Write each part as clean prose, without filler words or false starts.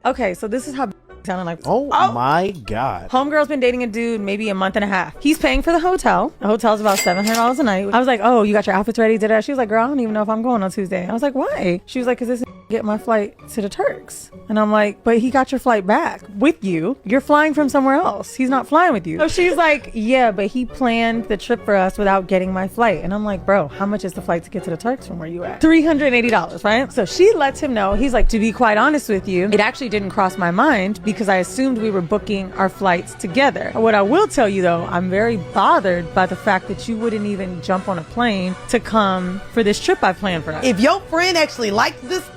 Okay, so this is how sounding like. Oh my God. Homegirl's been dating a dude maybe a month and a half. He's paying for the hotel. The hotel's about $700 a night. I was like, oh, you got your outfits ready? Did I? She was like, girl, I don't even know if I'm going on Tuesday. I was like, why? She was like, because this get my flight to the Turks. And I'm like, but he got your flight back with you. You're flying from somewhere else. He's not flying with you. So she's like, yeah, but he planned the trip for us without getting my flight. And I'm like, bro, how much is the flight to get to the Turks from where you at? $380, right? So she lets him know. He's like, to be quite honest with you, it actually didn't cross my mind because I assumed we were booking our flights together. What I will tell you though, I'm very bothered by the fact that you wouldn't even jump on a plane to come for this trip I planned for us. If your friend actually liked this,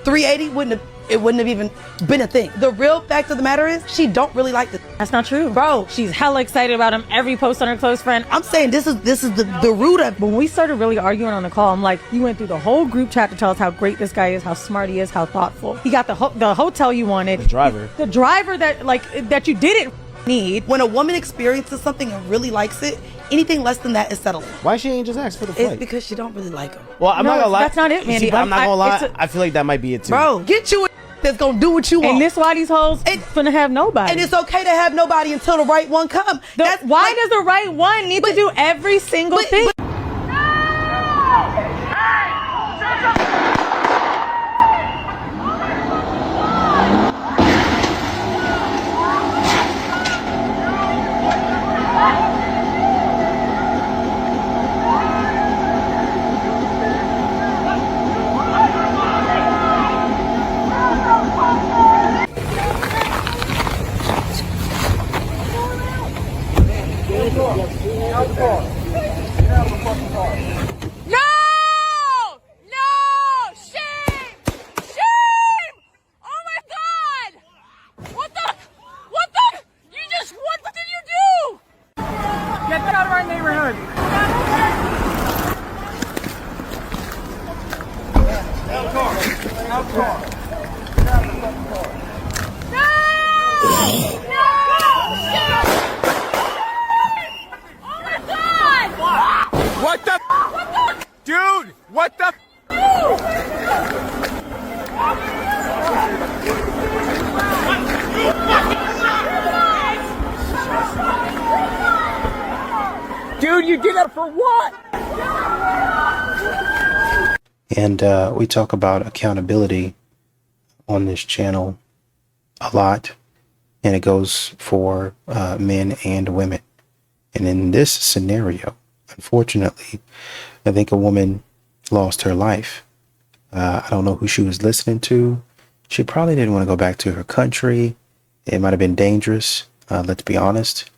380 wouldn't have even been a thing. The real fact of the matter is she don't really like this. That's not true, bro. She's hella excited about him. Every post on her close friend. I'm saying this is the root of. When we started really arguing on the call, I'm like, you went through the whole group chat to tell us how great this guy is, how smart he is, how thoughtful. He got the hotel you wanted. The driver that you didn't need. When a woman experiences something and really likes it, anything less than that is settling. Why she ain't just ask for the flight? It's because she don't really like him. Well, I'm not gonna lie. That's not it, Mandy. See, I'm not gonna lie. I feel like that might be it too. Bro, get you a that's gonna do what you want. And this why these hoes finna have nobody. And it's okay to have nobody until the right one come. Why does the right one need to do every single thing? What the? Dude, what the? Dude, you did that for what? And we talk about accountability on this channel a lot, and it goes for men and women. And in this scenario, unfortunately, I think a woman lost her life. I don't know who she was listening to. She probably didn't want to go back to her country. It might have been dangerous, let's be honest.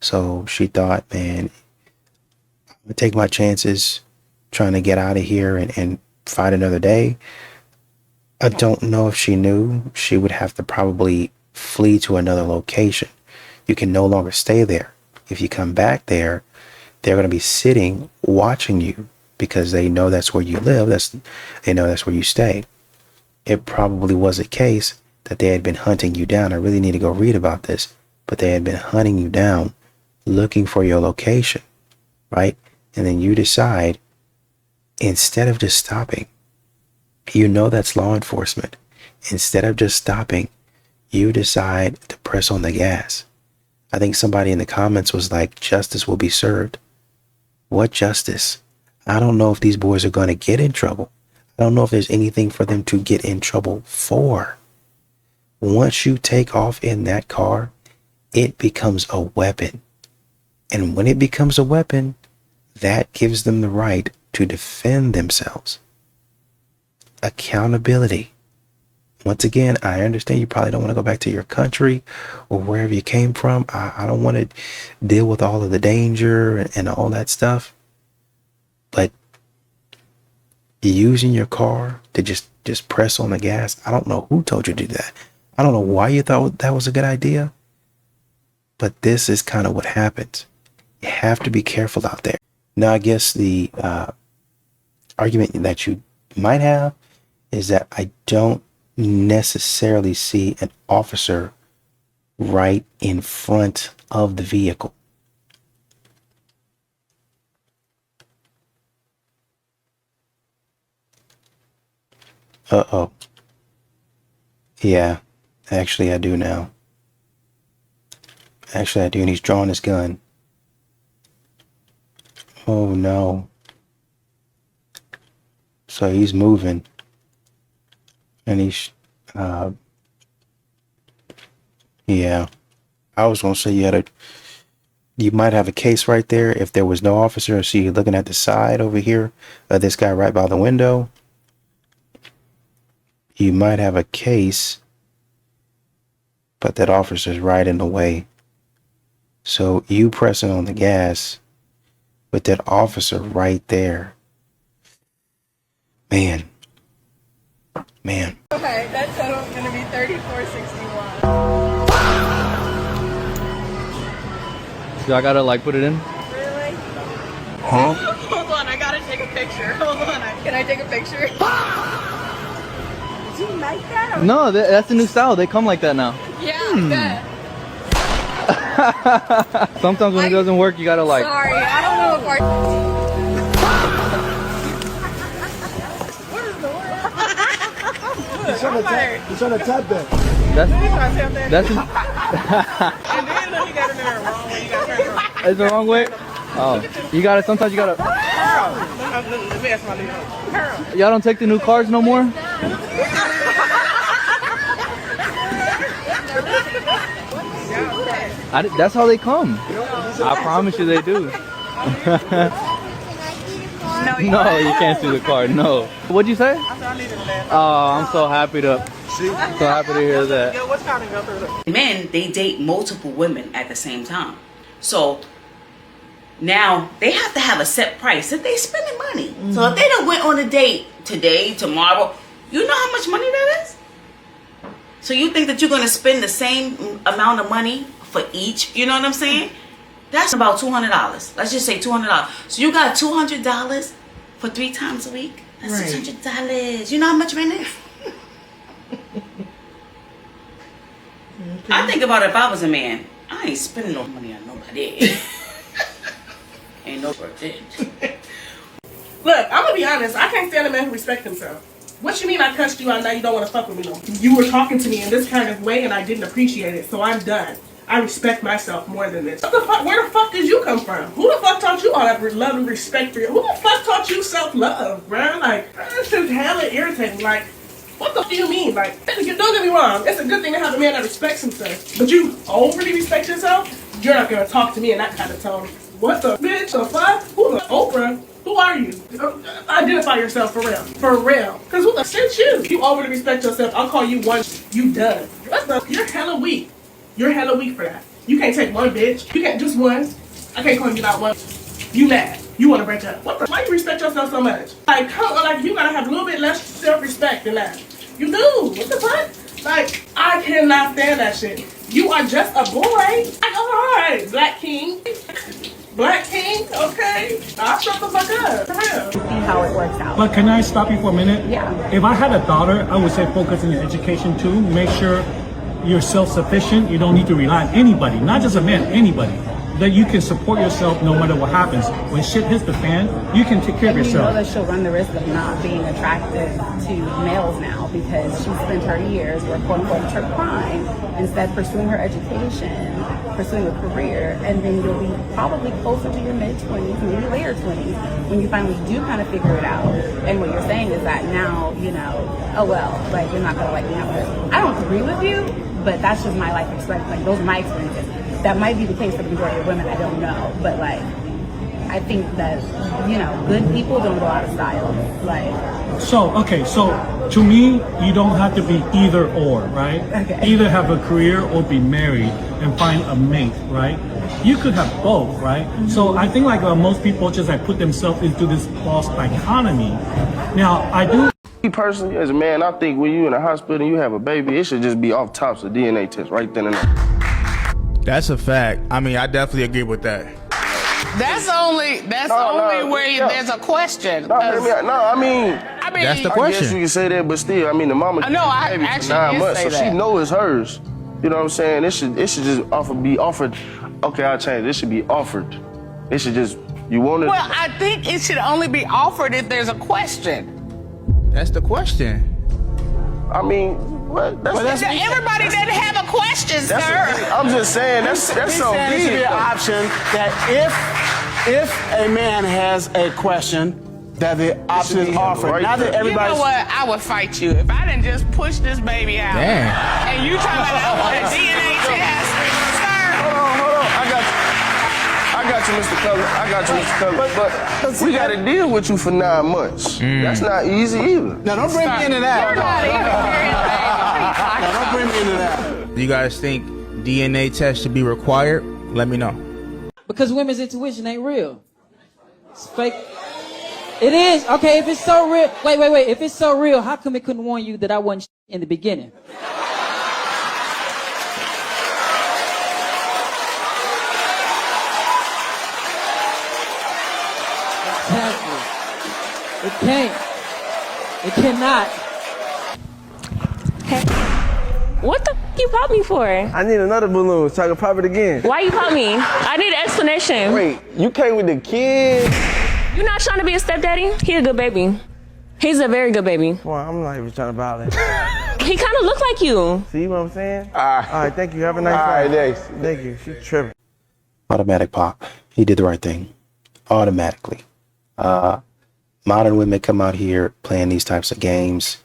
So she thought, man, I'm going to take my chances trying to get out of here and fight another day. I don't know if she knew she would have to probably flee to another location. You can no longer stay there. If you come back there, they're going to be sitting watching you because they know that's where you live. They know that's where you stay. It probably was a case that they had been hunting you down. I really need to go read about this, but they had been hunting you down, looking for your location, right? And then you decide, instead of just stopping, you know that's law enforcement. Instead of just stopping, you decide to press on the gas. I think somebody in the comments was like, justice will be served. What justice? I don't know if these boys are going to get in trouble. I don't know if there's anything for them to get in trouble for. Once you take off in that car, it becomes a weapon. And when it becomes a weapon, that gives them the right to defend themselves. Accountability. Once again, I understand you probably don't want to go back to your country or wherever you came from. I don't want to deal with all of the danger and all that stuff. But using your car to just press on the gas, I don't know who told you to do that. I don't know why you thought that was a good idea. But this is kind of what happens. You have to be careful out there. Now, I guess the argument that you might have is that I don't necessarily see an officer right in front of the vehicle. Uh-oh. Yeah, Actually, I do now. Actually, I do, and he's drawing his gun. Oh, no. So he's moving. And he's, yeah. I was going to say you might have a case right there if there was no officer. See, you're looking at the side over here of this guy right by the window. You might have a case, but that officer's right in the way. So you pressing on the gas with that officer right there. Man. Okay, that total's gonna be $34.61. So I gotta like put it in? Really? Huh? Hold on, I gotta take a picture. Hold on, can I take a picture? Did you make that? No, that's the new style. They come like that now. Yeah, I bet. Sometimes when it doesn't work, you gotta like. Sorry, I don't know if I. He's trying to tap that. That's And then it. he got in there wrong way. You got turned around. It's the wrong way. Oh, you gotta. Sometimes you gotta. Let me ask my leader. Y'all don't take the new cars no more. That's how they come. I promise you they do. No, you can't see the card. No. What'd you say? Oh, I'm so happy to hear that. Men, they date multiple women at the same time. So now they have to have a set price if they spending money. So if they done went on a date today, tomorrow, you know how much money that is? So you think that you're going to spend the same amount of money for each? You know what I'm saying? That's about $200. Let's just say $200. So you got $200 for 3 times a week? That's $600. You know how much rent is? I think about it, if I was a man, I ain't spending no money on nobody. Ain't no worth it. Look, I'm gonna be honest. I can't stand a man who respects himself. What you mean I cussed you out now you don't want to fuck with me no more? You were talking to me in this kind of way and I didn't appreciate it, so I'm done. I respect myself more than this. What the fuck? Where the fuck did you come from? Who the fuck taught you all that love and respect for you? Who the fuck taught you self-love, bro? Like, that's just hella irritating. Like, what the fuck do you mean? Like, don't get me wrong. It's a good thing to have a man that respects himself. But you overly respect yourself, you're not gonna talk to me in that kind of tone. What the bitch? The fuck? Who the Oprah? Who are you? Identify yourself for real. For real. Because who the shit you? You overly respect yourself. I'll call you once you done. What the? You're hella weak. You're hella weak for that. You can't take one bitch. You can't just one. I can't call you not one. You mad. You want to break up. What the? Why you respect yourself so much? Like, come on, like, you gotta have a little bit less self-respect than that. You do. What the fuck? Like, I cannot stand that shit. You are just a boy. Like, alright, Black King. Black King, okay. I'll shut the fuck up. For real. See how it works out. But can I stop you for a minute? Yeah. If I had a daughter, I would say focus on your education too. Make sure you're self-sufficient. You don't need to rely on anybody, not just a man, anybody. That you can support yourself no matter what happens. When shit hits the fan, you can take care of yourself. You know that she'll run the risk of not being attracted to males now because she spent her years where quote unquote her prime instead pursuing her education, pursuing a career, and then you'll be probably closer to your mid-20s, maybe later 20s, when you finally do kind of figure it out. And what you're saying is that now, you know, oh well, like you're not gonna like me after. I don't agree with you, but that's just my life experience. Like those are my experiences. That might be the case for the majority of women, I don't know. But like, I think that, you know, good people don't go out of style. Like, so to me, you don't have to be either or, right? Okay. Either have a career or be married and find a mate, right? You could have both, right? Mm-hmm. So I think like most people just like put themselves into this false dichotomy. Now, I do. Me personally, as a man, I think when you in a hospital and you have a baby, it should just be off tops of DNA test right then and there. That's a fact. I mean, I definitely agree with that. That's only where there's a question. I mean, that's the I question. guess you can say that, but still, I mean, the mama No, I baby for actually 9 did months, say so that. she know it's hers. You know what I'm saying? It should just be offered. Okay, I'll change it. It should be offered. It should just, you want it. Well, I think it should only be offered if there's a question. That's the question. I mean, What? Everybody doesn't have a question, sir. I'm just saying that's so There should be big. an option that if a man has a question, that the option is offered. right Not that there. You everybody. know what? I would fight you if I didn't just push this baby out. Damn. And you talking about I want a DNA test, sir? Hold on. I got you, Mr. Cutler. I got you, Mr. Cutler. But we got to deal with you for 9 months. That's not easy either. Now don't bring me into that. Now don't bring me into that. Do you guys think DNA tests should be required? Let me know. Because women's intuition ain't real. It's fake. It is. Okay, if it's so real. Wait. If it's so real, how come it couldn't warn you that I wasn't in the beginning? Exactly. It can't. It cannot. What the f you pop me for? I need another balloon so I can pop it again. Why you pop me? I need an explanation. Wait, you came with the kid? You not trying to be a stepdaddy? He a good baby. He's a very good baby. Well, I'm not even trying to violate. He kind of look like you. See what I'm saying? All right, thank you. Have a nice night. All right, thanks. Thank you. She's tripping. Automatic pop. He did the right thing. Automatically. Modern women come out here playing these types of games.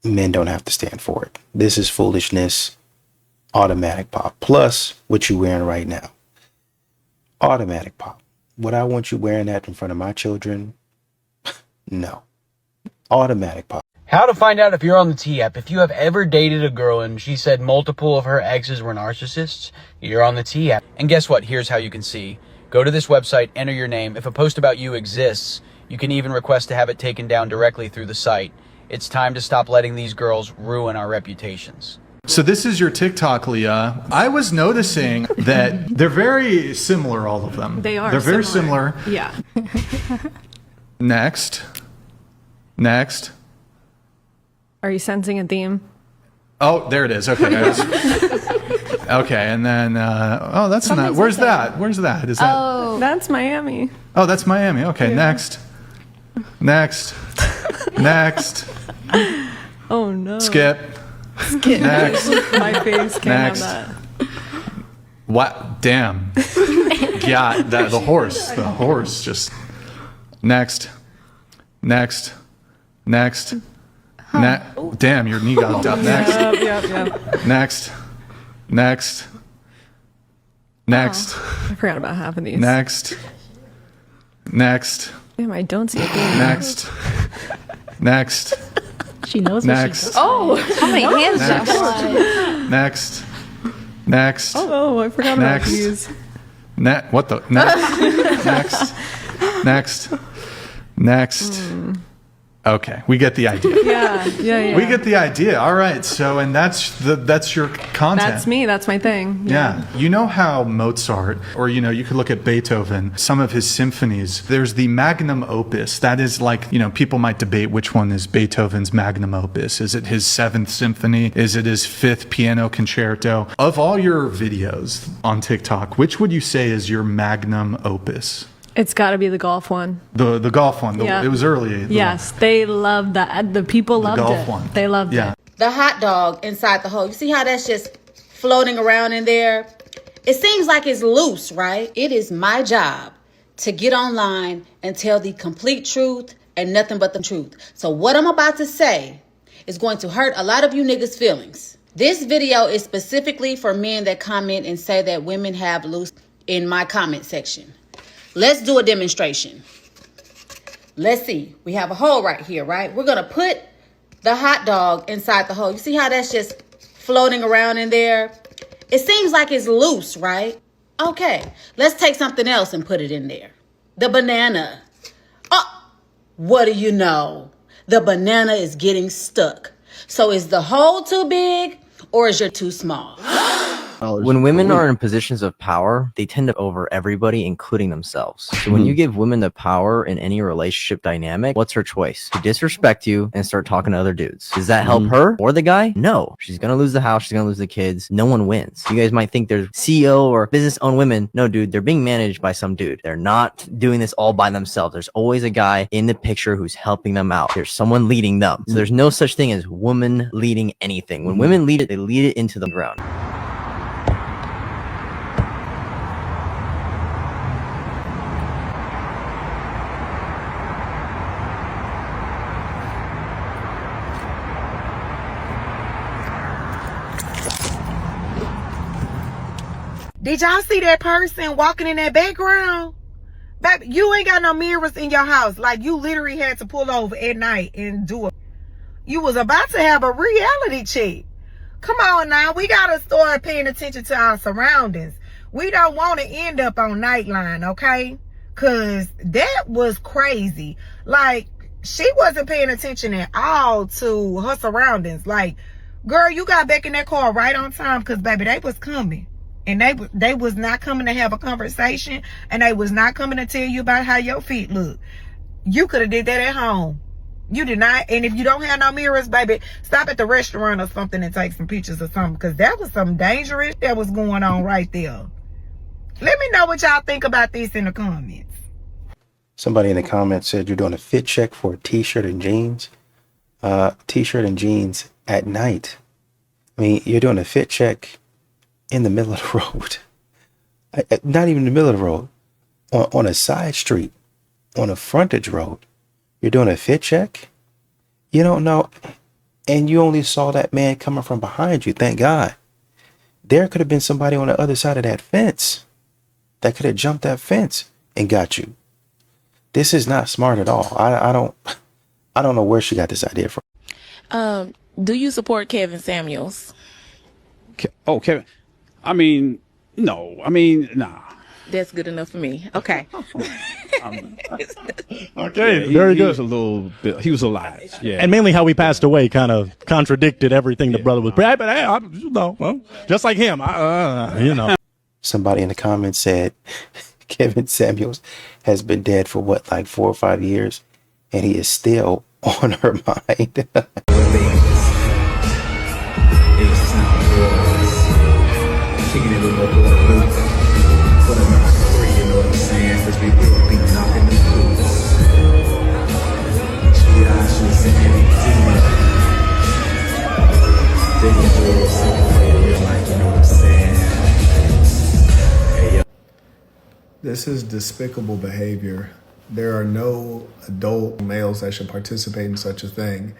Men don't have to stand for it. This is foolishness. Automatic pop. Plus what you wearing right now. Automatic pop. Would I want you wearing that in front of my children? No. Automatic pop. How to find out if you're on the T app. If you have ever dated a girl and she said multiple of her exes were narcissists, you're on the T app. And guess what? Here's how you can see. Go to this website, enter your name. If a post about you exists, you can even request to have it taken down directly through the site. It's time to stop letting these girls ruin our reputations. So this is your TikTok, Leah. I was noticing that they're very similar, all of them. They are. They're very similar. Yeah. Next. Are you sensing a theme? Oh, there it is. Okay. Okay, and then oh, that's not. Where's that? Where's that? Is that? Oh, that's Miami. Oh, that's Miami. Okay, Yeah. Next. Oh no. Skip. Next. My face can't Next. have that. What? Damn. Yeah, the horse just. Next. Damn, your knee got up. Next. Yep. Next. I forgot about half of these. Next. Damn, I don't see a theme. Next. She knows what she does. Oh, how many hands Next. Oh, I forgot about these. What the? Next. Okay, we get the idea. Yeah. We get the idea. All right. So, and that's your content. That's me. That's my thing. Yeah. You know how Mozart, or you could look at Beethoven, some of his symphonies, there's the magnum opus. That is like, people might debate which one is Beethoven's magnum opus. Is it his 7th symphony? Is it his 5th piano concerto? Of all your videos on TikTok, which would you say is your magnum opus? It's got to be the golf one. The golf one. Yeah. It was early. Yes, they loved that. The people loved golf it. one. They loved it. The hot dog inside the hole. You see how that's just floating around in there? It seems like it's loose, right? It is my job to get online and tell the complete truth and nothing but the truth. So what I'm about to say is going to hurt a lot of you niggas' feelings. This video is specifically for men that comment and say that women have loose in my comment section. Let's do a demonstration. Let's see. We have a hole right here, right? We're going to put the hot dog inside the hole. You see how that's just floating around in there? It seems like it's loose, right? Okay, let's take something else and put it in there. The banana. Oh, what do you know? The banana is getting stuck. So is the hole too big or is it too small? When women are in positions of power, they tend to over everybody, including themselves. So when you give women the power in any relationship dynamic, what's her choice? To disrespect you and start talking to other dudes. Does that help her or the guy? No. She's gonna lose the house. She's gonna lose the kids. No one wins. You guys might think they're CEO or business-owned women. No, dude, they're being managed by some dude. They're not doing this all by themselves. There's always a guy in the picture who's helping them out. There's someone leading them. So there's no such thing as woman leading anything. When women lead it, they lead it into the ground. Did y'all see that person walking in that background? Baby, you ain't got no mirrors in your house. Like, you literally had to pull over at night and do it. You was about to have a reality check. Come on now. We got to start paying attention to our surroundings. We don't want to end up on Nightline, okay? Because that was crazy. Like, she wasn't paying attention at all to her surroundings. Like, girl, you got back in that car right on time because, baby, they was coming. And they was not coming to have a conversation. And they was not coming to tell you about how your feet look. You could have did that at home. You did not. And if you don't have no mirrors, baby, stop at the restaurant or something and take some pictures or something. Because that was something dangerous that was going on right there. Let me know what y'all think about this in the comments. Somebody in the comments said you're doing a fit check for a t-shirt and jeans. T-shirt and jeans at night. I mean, you're doing a fit check in the middle of the road. Not even in the middle of the road. On a side street. On a frontage road. You're doing a fit check? You don't know. And you only saw that man coming from behind you. Thank God. There could have been somebody on the other side of that fence that could have jumped that fence and got you. This is not smart at all. I don't know where she got this idea from. Do you support Kevin Samuels? Oh, Kevin. I mean, no. I mean, nah. That's good enough for me. Okay. Okay, very good. He was a little bit, he was alive. Yeah. And mainly how he passed away kind of contradicted everything the brother was. But hey, you know, well, just like him, you know. Somebody in the comments said Kevin Samuels has been dead for what, like 4 or 5 years, and he is still on her mind. This is despicable behavior. There are no adult males that should participate in such a thing.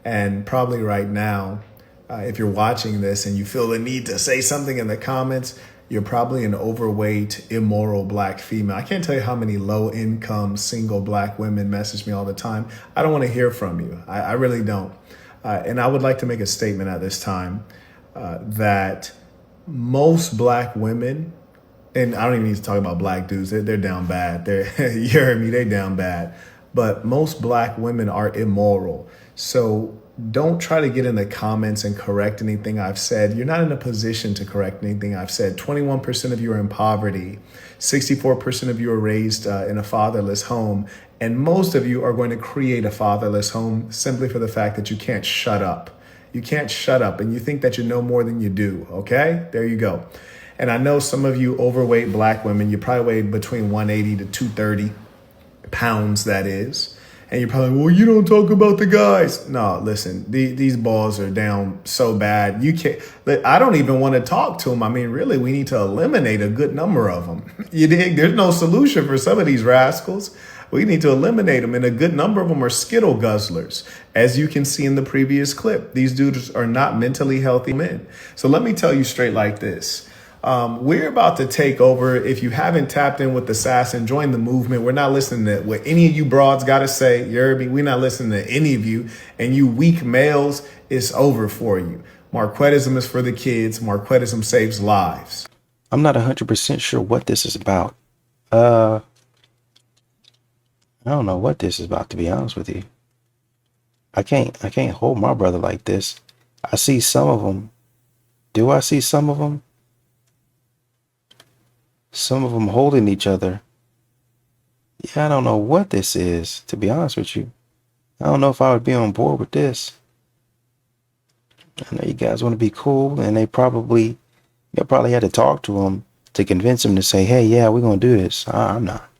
And probably right now, if you're watching this and you feel the need to say something in the comments, you're probably an overweight, immoral black female. I can't tell you how many low-income, single black women message me all the time. I don't want to hear from you. I really don't. And I would like to make a statement at this time that most black women, and I don't even need to talk about black dudes, they're down bad. You heard me, they down bad. But most black women are immoral. So don't try to get in the comments and correct anything I've said. You're not in a position to correct anything I've said. 21% of you are in poverty. 64% of you are raised in a fatherless home. And most of you are going to create a fatherless home simply for the fact that you can't shut up. You can't shut up and you think that you know more than you do. Okay, there you go. And I know some of you overweight black women, you probably weigh between 180 to 230 pounds, that is. And you're probably, well, you don't talk about the guys. No, listen, these balls are down so bad. You can't, I don't even want to talk to them. I mean, really, we need to eliminate a good number of them. You dig? There's no solution for some of these rascals. We need to eliminate them. And a good number of them are Skittle guzzlers. As you can see in the previous clip, these dudes are not mentally healthy men. So let me tell you straight like this. We're about to take over. If you haven't tapped in with the Sass and joined the movement, we're not listening to what any of you broads got to say. You heard me? We're not listening to any of you. And you weak males, it's over for you. Marquettism is for the kids. Marquettism saves lives. I'm not 100% sure what this is about. I don't know what this is about, to be honest with you. I can't hold my brother like this. I see some of them. Do I see some of them? some of them holding each other. Yeah, I don't know what this is, to be honest with you. I don't know if I would be on board with this. I know you guys want to be cool, and they probably had to talk to him to convince him to say, hey, yeah, we're going to do this. I'm not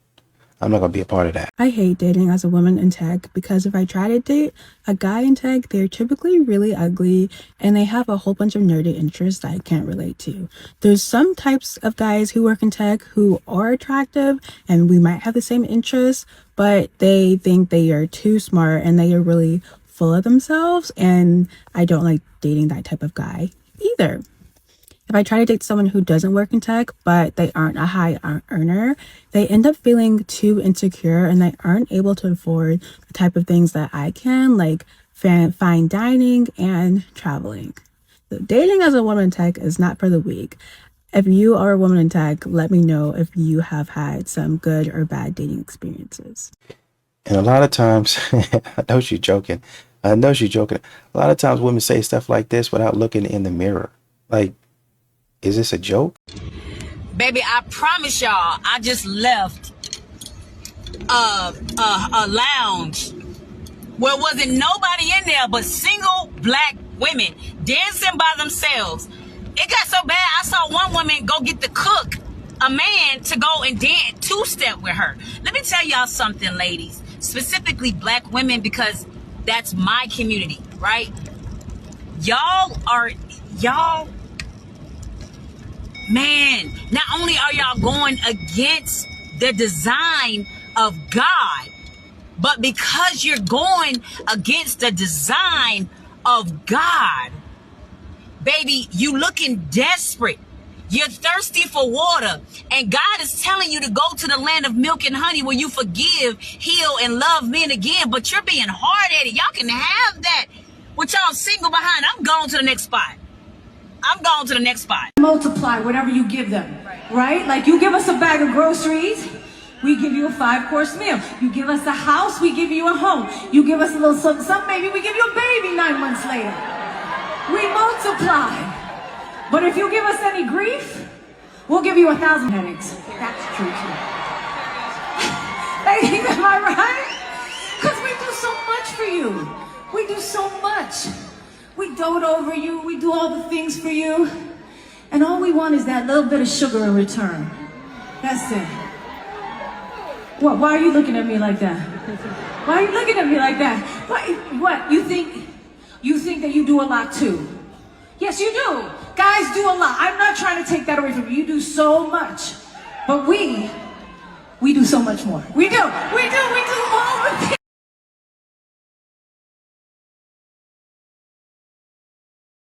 going to be a part of that. I hate dating as a woman in tech because if I try to date a guy in tech, they're typically really ugly and they have a whole bunch of nerdy interests that I can't relate to. There's some types of guys who work in tech who are attractive and we might have the same interests, but they think they are too smart and they are really full of themselves, and I don't like dating that type of guy either. If I try to date someone who doesn't work in tech, but they aren't a high earner, they end up feeling too insecure and they aren't able to afford the type of things that I can, like fine dining and traveling. So dating as a woman in tech is not for the weak. If you are a woman in tech, let me know if you have had some good or bad dating experiences. And a lot of times, I know she's joking. A lot of times women say stuff like this without looking in the mirror. Like, is this a joke? Baby, I promise y'all, I just left a lounge where wasn't nobody in there but single black women dancing by themselves. It got so bad, I saw one woman go get the cook, a man, to go and dance two-step with her. Let me tell y'all something, ladies, specifically black women, because that's my community, right? Y'all, man, not only are y'all going against the design of God, but because you're going against the design of God, baby, you looking desperate. You're thirsty for water, and God is telling you to go to the land of milk and honey where you forgive, heal, and love men again, but you're being hard-headed. Y'all can have that with y'all single behind. I'm going to the next spot. Multiply whatever you give them, right? Like you give us a bag of groceries, we give you a 5-course meal. You give us a house, we give you a home. You give us a little some baby, we give you a baby 9 months later. We multiply. But if you give us any grief, we'll give you 1,000 headaches. That's true too. Ladies, am I right? Because we do so much for you. We do so much. We dote over you, we do all the things for you, and all we want is that little bit of sugar in return. That's it. What? Why are you looking at me like that? Why are you looking at me like that? What? You think that you do a lot too? Yes, you do. Guys do a lot. I'm not trying to take that away from you. You do so much. But we do so much more. We do all the things.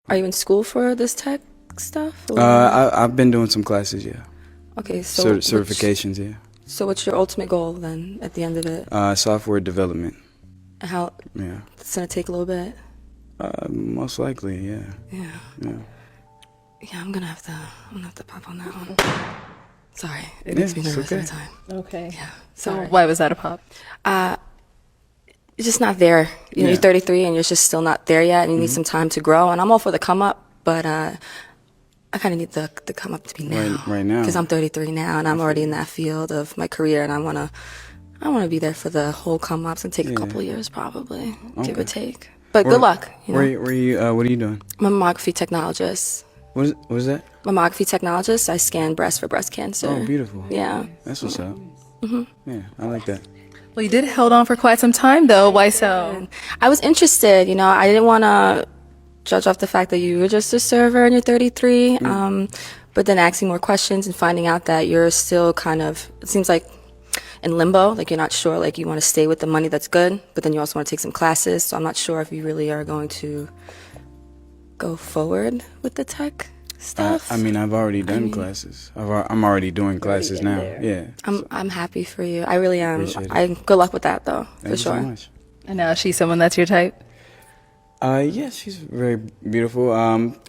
Are you in school for this tech stuff? I've been doing some classes, yeah. Okay, so certifications, yeah. So what's your ultimate goal then at the end of it? Software development. How? Yeah. It's gonna take a little bit. Most likely, yeah. Yeah. Yeah. Yeah, I'm gonna have to pop on that one. Sorry, it makes me nervous every time. Okay. Yeah. So Sorry. why was that a pop? You're just not there. You know, Yeah. you're 33 and you're just still not there yet, and you need some time to grow. And I'm all for the come up, but I kind of need the come up to be now. Right now. Because I'm 33 now, and I'm already in that field of my career, and I wanna be there for the whole come up. It's gonna take a couple of years, probably, give or take. But good luck. You know? Where you? What are you doing? Mammography technologist. What is that? Mammography technologist. I scan breast for breast cancer. Oh, beautiful. Yeah. That's what's up. Mhm. Yeah, I like that. Well, you did hold on for quite some time, though. Why so? I was interested. You know, I didn't want to judge off the fact that you were just a server and you're 33. But then asking more questions and finding out that you're still kind of, it seems like, in limbo. Like you're not sure. Like you want to stay with the money that's good, but then you also want to take some classes. So I'm not sure if you really are going to go forward with the tech stuff. I mean, I've already done classes. I'm already doing classes now. Yeah. I'm happy for you. I really am. Appreciate it. Good luck with that, though, Thank you for sure. so much. And now she's someone that's your type? Yeah, she's very beautiful.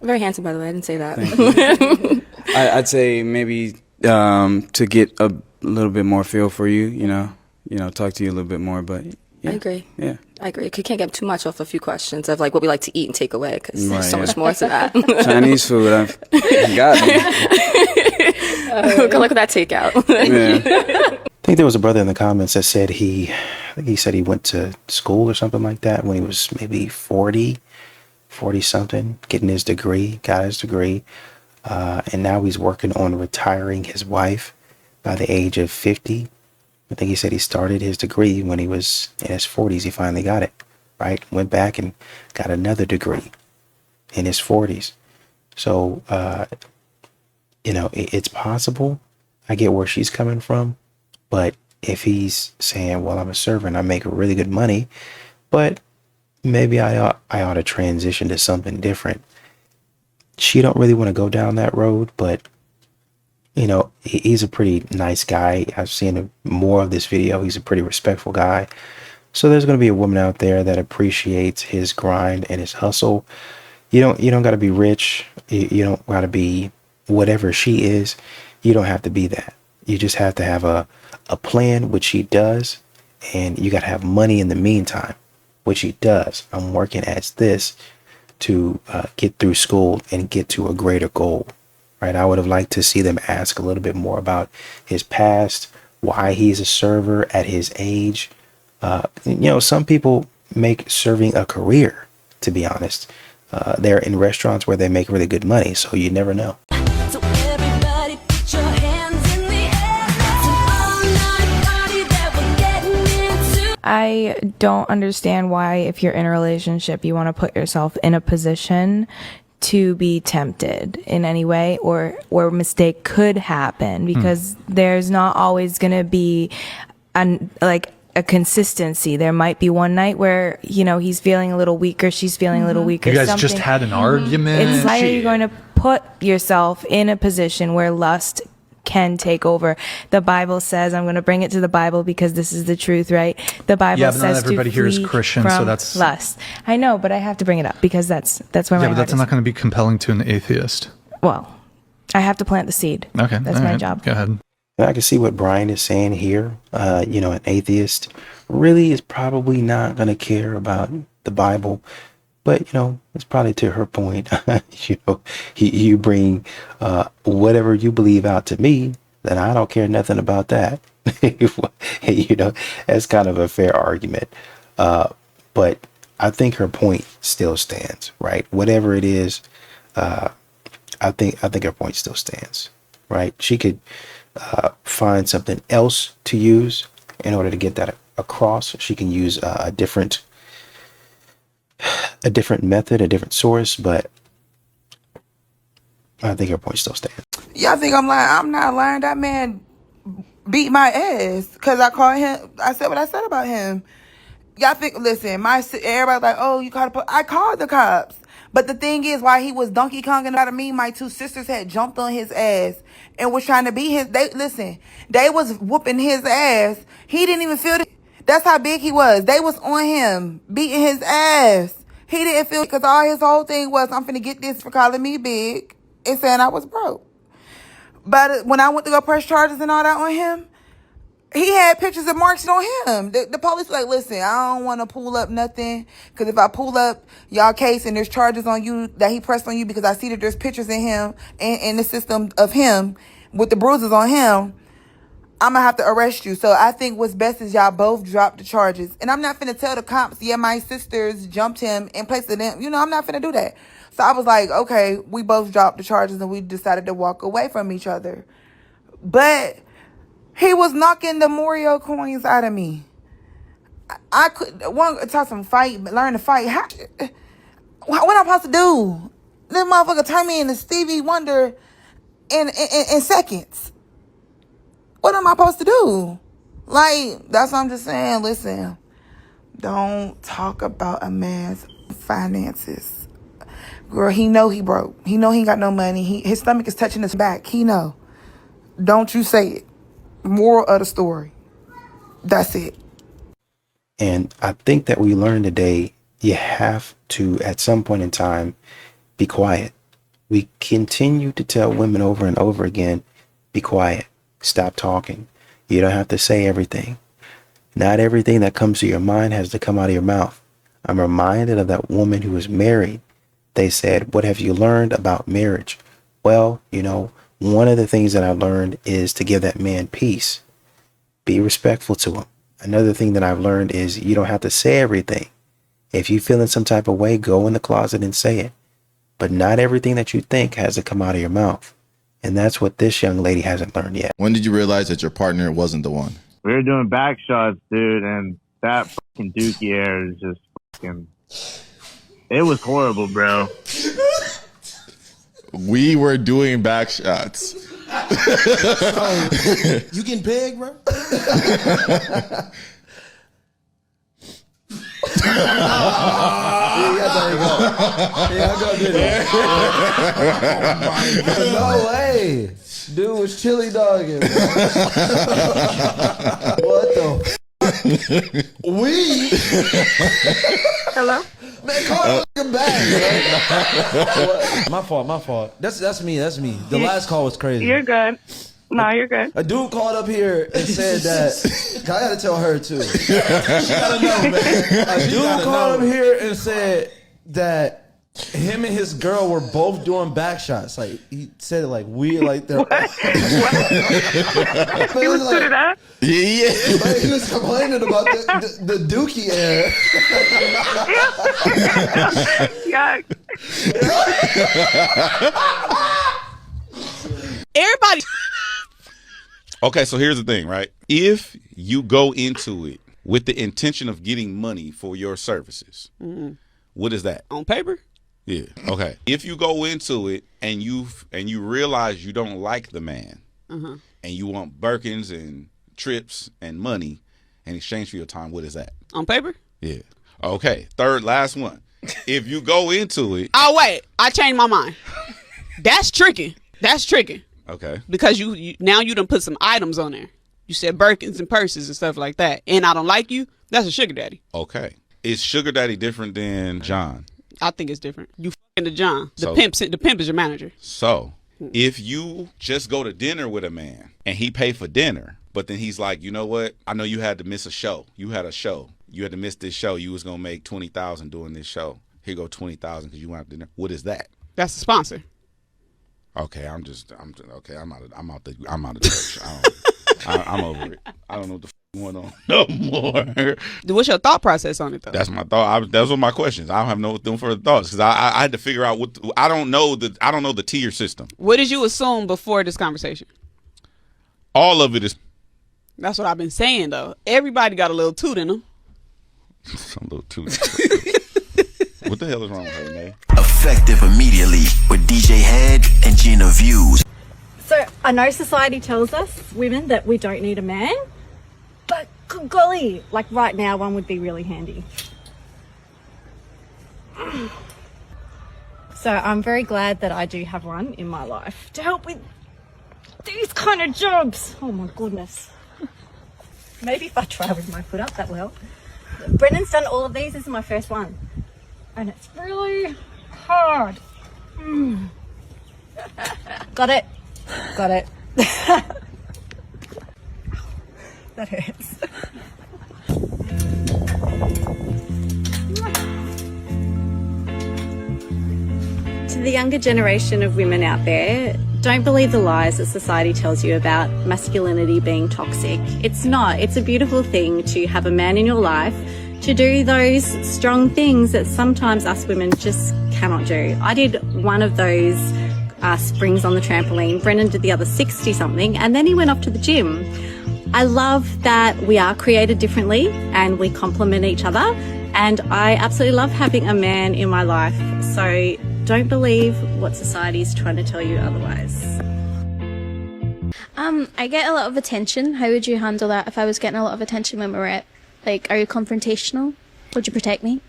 Very handsome, by the way. I didn't say that. Thank you. I'd say maybe to get a little bit more feel for you, you know, talk to you a little bit more, but yeah. I agree. Yeah. I agree. You can't get too much off a few questions of like what we like to eat and take away, because there's so much more to that. Chinese food, I've got me. Good luck with that takeout. I think there was a brother in the comments that said I think he said he went to school or something like that when he was maybe 40 something, getting his degree, got his degree. And now he's working on retiring his wife by the age of 50. I think he said he started his degree when he was in his 40s. He finally got it, right? Went back and got another degree in his 40s. So, it's possible. I get where she's coming from. But if he's saying, well, I'm a servant, I make really good money, but maybe I ought to transition to something different. She don't really want to go down that road, but he's a pretty nice guy. I've seen more of this video. He's a pretty respectful guy. So there's going to be a woman out there that appreciates his grind and his hustle. You don't got to be rich. You don't got to be whatever she is. You don't have to be that. You just have to have a plan, which he does, and you got to have money in the meantime, which he does. I'm working as this to get through school and get to a greater goal, right? I would have liked to see them ask a little bit more about his past, why he's a server at his age. Some people make serving a career, to be honest. They're in restaurants where they make really good money, so you never know. I don't understand why, if you're in a relationship, you want to put yourself in a position to be tempted in any way, or where a mistake could happen, because there's not always going to be a consistency. There might be one night where, he's feeling a little weaker, she's feeling a little weaker. You guys just had an argument. It's why are you going to put yourself in a position where lust can take over? The Bible says, I'm going to bring it to the Bible because this is the truth, right? The Bible but says not everybody to here is flee Christian, from so that's lust. I know, but I have to bring it up because that's where my but heart that's is. not going to be compelling to an atheist. Well, I have to plant the seed. Okay, that's my job. Go ahead. I can see what Brian is saying here. An atheist really is probably not going to care about the Bible. But, it's probably to her point. You bring whatever you believe out to me, then I don't care nothing about that. That's kind of a fair argument. But I think her point still stands, right? Whatever it is, I think her point still stands, right? She could find something else to use in order to get that across. She can use a different method, a different source, but I think her point still stands. Y'all think I'm lying? I'm not lying. That man beat my ass because I called him. I said what I said about him. Y'all think, listen, everybody's like, oh, you called I called the cops. But the thing is, while he was Donkey Konging out of me, my two sisters had jumped on his ass and was trying to beat his. They was whooping his ass. He didn't even feel it. That's how big he was. They was on him, beating his ass. He didn't feel it because all his whole thing was, I'm finna get this for calling me big and saying I was broke. But when I went to go press charges and all that on him, he had pictures of marks on him. The police was like, listen, I don't want to pull up nothing. Because if I pull up y'all case and there's charges on you that he pressed on you, because I see that there's pictures in him and in the system of him with the bruises on him, I'm going to have to arrest you. So I think what's best is y'all both drop the charges. And I'm not finna tell the cops, yeah, my sisters jumped him in place of them. I'm not finna do that. So I was like, okay, we both dropped the charges and we decided to walk away from each other. But he was knocking the Morio coins out of me. I could talk some fight, learn to fight. What am I supposed to do? This motherfucker turned me into Stevie Wonder in seconds. What am I supposed to do? That's what I'm just saying. Listen, don't talk about a man's finances. Girl, he know he broke. He know he ain't got no money. His stomach is touching his back. He know. Don't you say it. Moral of the story. That's it. And I think that we learned today, you have to, at some point in time, be quiet. We continue to tell women over and over again, be quiet. Stop talking. You don't have to say everything. Not everything that comes to your mind has to come out of your mouth. I'm reminded of that woman who was married. They said, what have you learned about marriage? Well, one of the things that I learned is to give that man peace. Be respectful to him. Another thing that I've learned is you don't have to say everything. If you feel in some type of way, go in the closet and say it. But not everything that you think has to come out of your mouth. And that's what this young lady hasn't learned yet. When did you realize that your partner wasn't the one? We were doing back shots, dude, and that fucking dookie air is just fucking... It was horrible, bro. We were doing back shots. You getting paid, bro? No way. Dude was chili dogging. What the we? Hello? Man, call him back, man. My fault. That's me. The last call was crazy. You're good. No, you're good. A dude called up here and said that. I gotta tell her too. She gotta know, man. A dude called up here and said that him and his girl were both doing back shots. Like he said, it like we like they're. He was good at that. Yeah. Like, he was complaining about the dookie air. Yeah. Everybody. Okay, so here's the thing, right? If you go into it with the intention of getting money for your services, what is that? On paper? Yeah. Okay. If you go into it and you realize you don't like the man, and you want Birkins and trips and money in exchange for your time, what is that? On paper? Yeah. Okay. Third, last one. If you go into it. Oh, wait. I changed my mind. That's tricky. That's tricky. Okay. Because you now you done put some items on there. You said Birkins and purses and stuff like that. And I don't like you. That's a sugar daddy. Okay. Is sugar daddy different than John? I think it's different. You fucking the John. The So- pimp is your manager. So if you just go to dinner with a man and he pay for dinner, but then he's like, you know what? I know you had to miss a show. You had a show. You had to miss this show. You was gonna make $20,000 doing this show. Here go $20,000 because you went out to dinner. What is that? That's the sponsor. Okay, I'm out of the church. I'm over it. I don't know what the going on no more. What's your thought process on it though? That's my thought. Those were my questions. I don't have no further thoughts because I had to figure out what I don't know the tier system. What did you assume before this conversation? All of it is. That's what I've been saying though. Everybody got a little toot in them. Some little toot. What the hell is wrong with her, man? Effective immediately with DJ Head and Gina Views. So I know society tells us, women, that we don't need a man, but good golly, like right now, one would be really handy. So I'm very glad that I do have one in my life to help with these kind of jobs. Oh my goodness. Maybe if I try with my foot up, that will help. Brennan's done all of these. This is my first one. And it's really hard. Got it. Got it. That hurts. To the younger generation of women out there, don't believe the lies that society tells you about masculinity being toxic. It's not. It's a beautiful thing to have a man in your life to do those strong things that sometimes us women just cannot do. I did one of those springs on the trampoline. Brennan did the other 60 something, and then he went off to the gym. I love that we are created differently and we complement each other, and I absolutely love having a man in my life. So don't believe what society is trying to tell you otherwise. I get a lot of attention. How would you handle that if I was getting a lot of attention when we were at, like, are you confrontational? Would you protect me?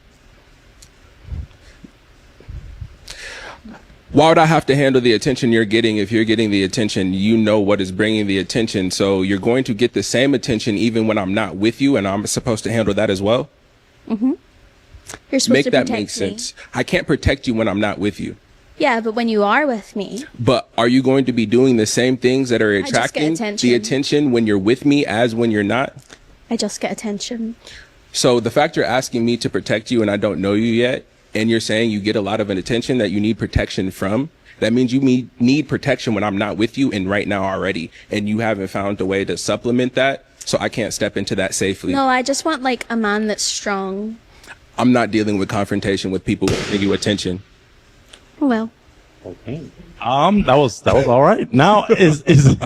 Why would I have to handle the attention you're getting? If you're getting the attention, you know what is bringing the attention. So you're going to get the same attention even when I'm not with you, and I'm supposed to handle that as well? Mm-hmm. You're supposed Make to that protect make sense. me. I can't protect you when I'm not with you. Yeah, but when you are with me, But are you going to be doing the same things that are just get attracting attention. the attention when you're with me as when you're not? I just get attention. So the fact you're asking me to protect you and I don't know you yet, and you're saying you get a lot of an attention that you need protection from, That means you need protection when I'm not with you and right now already. And you haven't found a way to supplement that. So I can't step into that safely. No, I just want like a man that's strong. I'm not dealing with confrontation with people who give you attention. Well. Okay. That was all right. Now is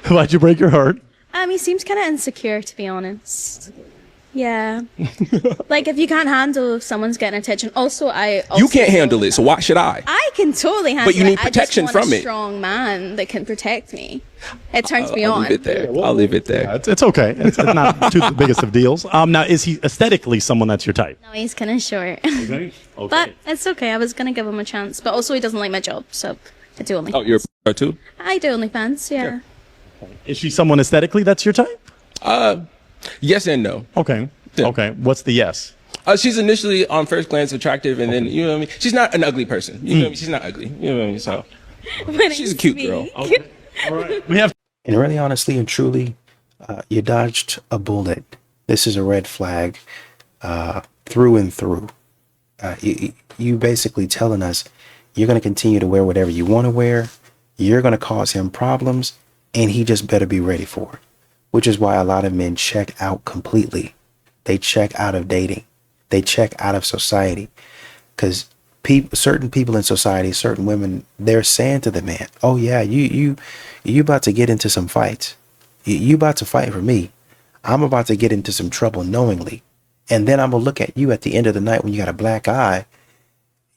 why'd you break your heart? He seems kind of insecure, to be honest. Yeah. Like, if you can't handle if someone's getting attention. Also, you can't handle it, so why should I? I can totally handle it. But you need protection I just want from a it. strong man that can protect me. It turns me I'll on. leave it there. I'll leave it there. Yeah, it's okay. It's not too the biggest of deals. Now, is he aesthetically someone that's your type? No, he's kind of short. Okay. But it's okay. I was going to give him a chance. But also, he doesn't like my job, so I do OnlyFans. Oh, you're a too? I do OnlyFans, yeah. Is she someone aesthetically that's your type? Yes and no. Okay. Okay. What's the yes? She's initially on first glance attractive, and then you know what I mean. She's not an ugly person. You know what I mean? She's not ugly. You know what I mean? So she's a cute girl. Okay. All right. We have. And really, honestly, and truly, you dodged a bullet. This is a red flag, through and through. You basically telling us you're going to continue to wear whatever you want to wear. You're going to cause him problems, and he just better be ready for it. Which is why a lot of men check out completely. They check out of dating. They check out of society. Because certain people in society, certain women, they're saying to the man, oh yeah, you about to get into some fights. You about to fight for me. I'm about to get into some trouble knowingly. And then I'm going to look at you at the end of the night when you got a black eye.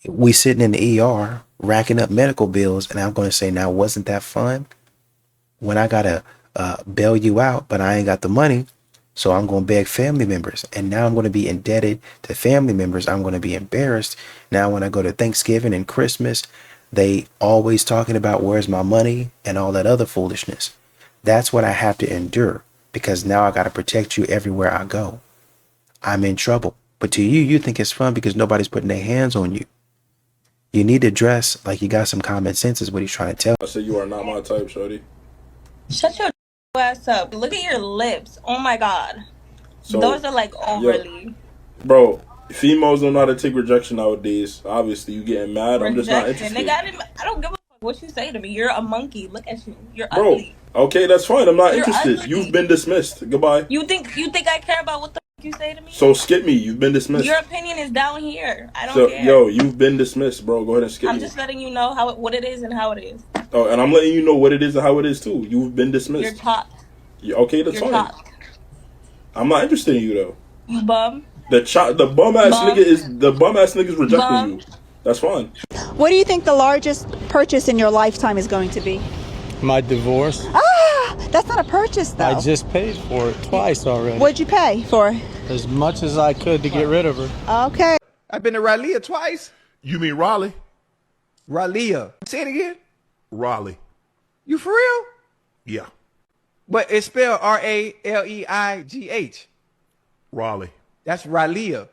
We sitting in the ER, racking up medical bills. And I'm going to say, now, wasn't that fun? When I got to bail you out, but I ain't got the money. So I'm going to beg family members. And now I'm going to be indebted to family members. I'm going to be embarrassed. Now, when I go to Thanksgiving and Christmas, they always talking about where's my money and all that other foolishness. That's what I have to endure because now I got to protect you everywhere I go. I'm in trouble. But to you, you think it's fun because nobody's putting their hands on you. You need to dress like you got some common sense is what he's trying to tell. I said you are not my type, shorty. Shut your ass up. Look at your lips. Oh my god. So, those are like overly. Yeah. Bro, females don't know how to take rejection nowadays. Obviously, you getting mad. I'm just not interested. I don't give a fuck what you say to me. You're a monkey. Look at you. You're Bro, ugly. okay, that's fine. I'm not You're interested. ugly. You've been dismissed. Goodbye. You think I care about what the fuck you say to me? So skip me. You've been dismissed. Your opinion is down here. I don't So, care. yo, you've been dismissed, bro. Go ahead and skip I'm me. just letting you know what it is and how it is. Oh, and I'm letting you know what it is and how it is too. You've been dismissed. You're top. Yeah, okay, that's You're fine. top. I'm not interested in you though. You bum. The bum ass nigga's rejecting Bum. you. That's fine. What do you think the largest purchase in your lifetime is going to be? My divorce. That's not a purchase, though. I just paid for it twice already. What'd you pay for it? As much as I could to get rid of her. Okay. I've been to Raleigh twice. You mean Raleigh? Raleigh. Say it again. Raleigh. You for real? Yeah. But it's spelled R-A-L-E-I-G-H. Raleigh. That's Raleigh.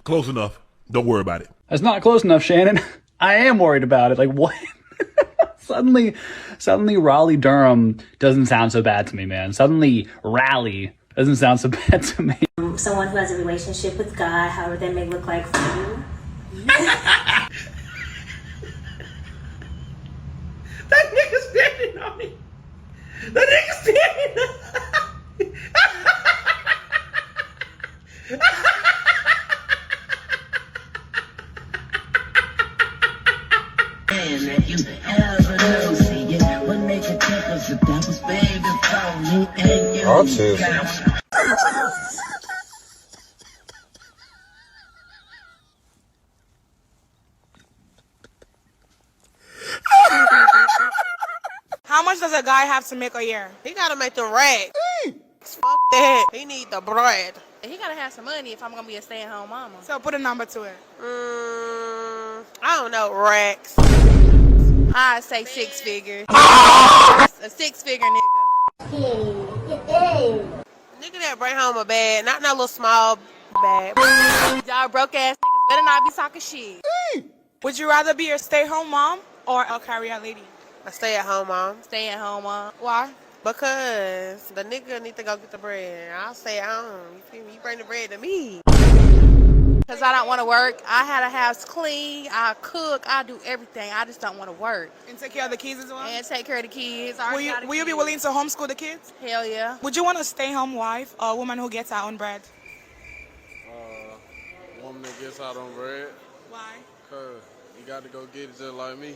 Close enough. Don't worry about it. That's not close enough, Shannon. I am worried about it. Like, what? Suddenly Raleigh Durham doesn't sound so bad to me, man. Suddenly Raleigh doesn't sound so bad to me. Someone who has a relationship with God, however that may look like for you. That nigga's standing on me. That nigga's standing on me. How much does a guy have to make a year? He gotta make the rag. Fuck that. He need the bread. He gotta have some money if I'm gonna be a stay-at-home mama. So put a number to it. I don't know, racks. I'd say 6 figures. A 6-figure nigga. Nigga that bring home a bag, not no little small bag. Y'all broke ass niggas better not be talking shit. Would you rather be a stay-home mom or a carry-out lady? A stay-at-home mom. Stay-at-home mom. Why? Because the nigga need to go get the bread. I'll stay at home. You feel me? You bring the bread to me. Because I don't want to work. I had a house clean. I cook. I do everything. I just don't want to work. And take care of the kids as well? And take care of the kids. Will you be willing to homeschool the kids? Hell yeah. Would you want a stay-home wife or a woman who gets her own bread? Woman that gets out on bread. Why? Cause you got to go get it just like me.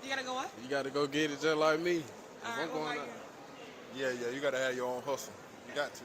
You gotta go what? You got to go get it just like me. Alright, what about you? Yeah, you got to have your own hustle. You got to.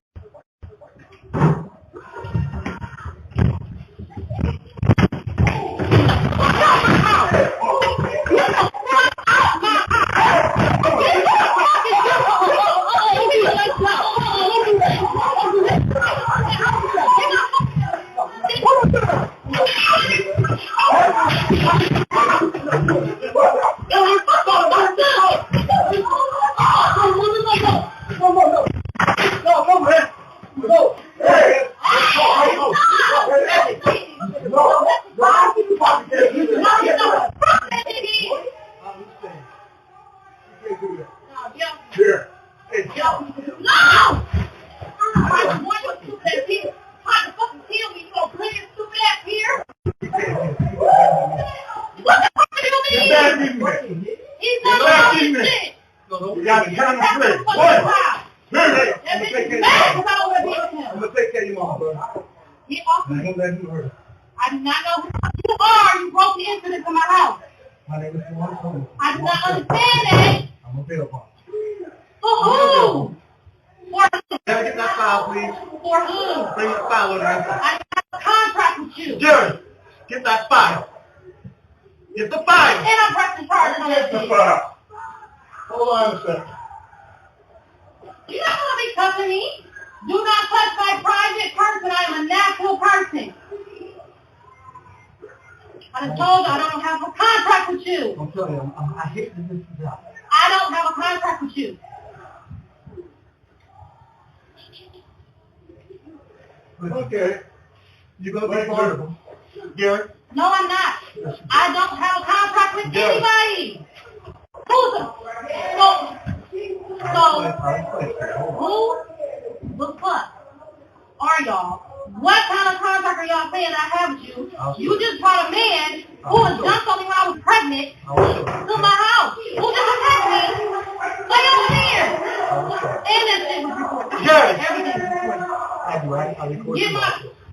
I do not know who you are. You broke the into this in my house. My name is Juan. I do not understand that. I'm a bail bond. For who? For who? Can I get that file, please? For who? Bring the file over here. I have a contract with you. Jerry, get that file. Get the file. And I'm pressing charges on this. Get the file. Hold on a second. You're not going to be touching me. Do not touch my private person. I am a natural person. I done told you I don't have a contract with you. I'm telling you, I hate this job. I don't have a contract with you. Okay. You gonna be part of them. Gary? No, I'm not. I don't have a contract with anybody. Who's the... So, who the fuck are y'all? What kind of contract are y'all saying I have with you? You just brought a man who was dumped on me when I was pregnant to my house. Who just attacked me? Play over here. And that shit was recorded. Everything was recorded.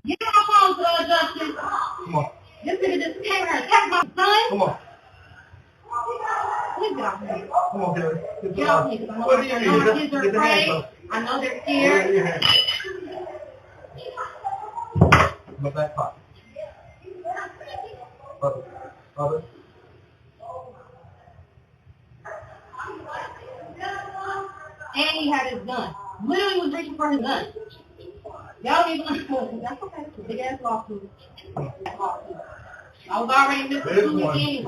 Get my phone, Justin. Come on. This nigga just came here and attacked my son. Come on. Please get off me. Come on, Gary. Get off me. I know my kids are afraid. I know they're scared. My back pocket. Other. And he had his gun. Literally was reaching for his gun. Y'all don't even understand. That's okay. It's a big ass lawsuit. I was already missing anyway.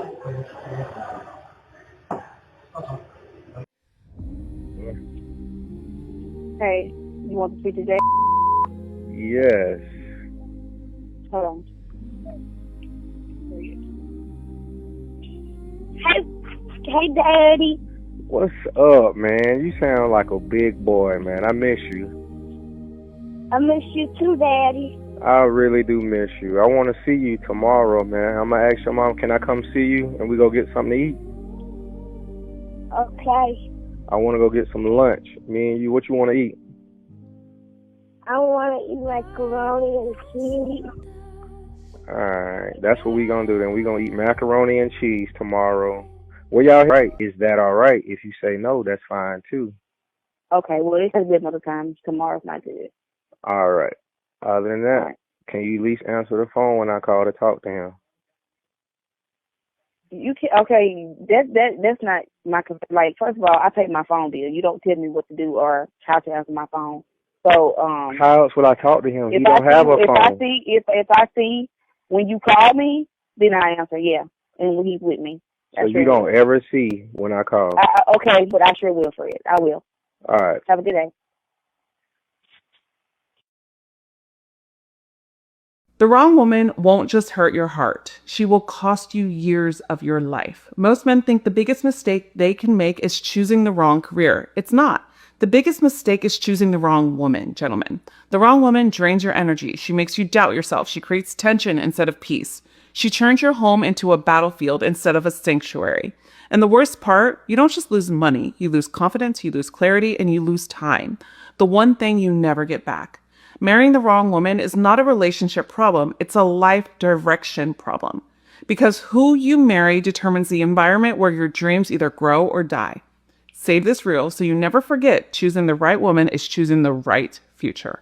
Hey, you want to speak to Jay? Yes. Hold on. Hey, Daddy. What's up, man? You sound like a big boy, man. I miss you. I miss you too, Daddy. I really do miss you. I want to see you tomorrow, man. I'm going to ask your mom, can I come see you and we go get something to eat? Okay. I want to go get some lunch. Me and you, what you want to eat? I want to eat macaroni and cheese. Alright, that's what we gonna do then. We gonna eat macaroni and cheese tomorrow. Well, y'all right? Is that alright? If you say no, that's fine too. Okay, well, it's a good another time. Tomorrow's not good. Alright. Other than that, can you at least answer the phone when I call to talk to him? You can okay. That's not my like. First of all, I pay my phone bill. You don't tell me what to do or how to answer my phone. So how else will I talk to him? He don't have a phone. If I see when you call me, then I answer. Yeah, and when he's with me. So you don't ever see when I call. Okay, but I sure will, Fred. I will. All right. Have a good day. The wrong woman won't just hurt your heart. She will cost you years of your life. Most men think the biggest mistake they can make is choosing the wrong career. It's not. The biggest mistake is choosing the wrong woman, gentlemen. The wrong woman drains your energy. She makes you doubt yourself. She creates tension instead of peace. She turns your home into a battlefield instead of a sanctuary. And the worst part, you don't just lose money. You lose confidence, you lose clarity, and you lose time. The one thing you never get back. Marrying the wrong woman is not a relationship problem. It's a life direction problem. Because who you marry determines the environment where your dreams either grow or die. Save this reel so you never forget choosing the right woman is choosing the right future.